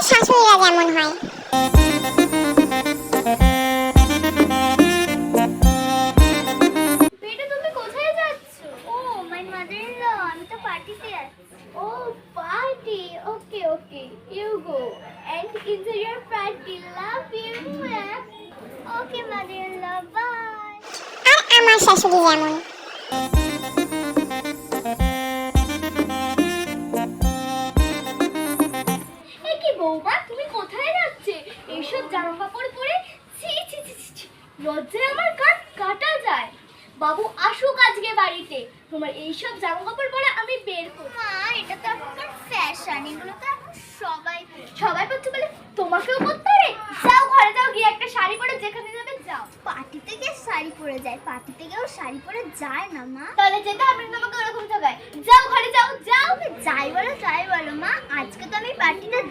শাশুড়িরা যেমন হয়। বেটা তুমি কোথায় যাচ্ছ? ও মাই মাদার ইন ল, আমি তো পার্টিতে যাচ্ছি। ও party, okay okay, you go and enjoy your party, love you. Okay mother in law, bye. আর আমার শাশুড়ি যেমন। এ কি বৌমা, তুমি কোথায় যাচ্ছে এইসব জামা কাপড় পরে? ছি ছি ছি ছি ছি, লজ্জায় আমার কান কাটা যায়। বাবু আসুক আজকে বাড়িতে, তোমার এইসব জামা কাপড় পরে আমি বের করব। মা এটা তো এখনকার ফ্যাশন, এগুলো তো এখন সবাই পরছে বলে তোমাকেও পরতে হবে? যাও ঘরে যাও, গিয়ে একটা শাড়ি পরে যেখানে যাবে যাও। পার্টিতে গিয়ে শাড়ি পরে যায়, পার্টিতে গিয়েও শাড়ি পরে যায় না মা। তাহলে যেতে হবে না তোমাকে ওরকম জায়গায়, যাও ঘরে যাও যাও। যাই বলো মা, আজকে তো আমি পার্টিতে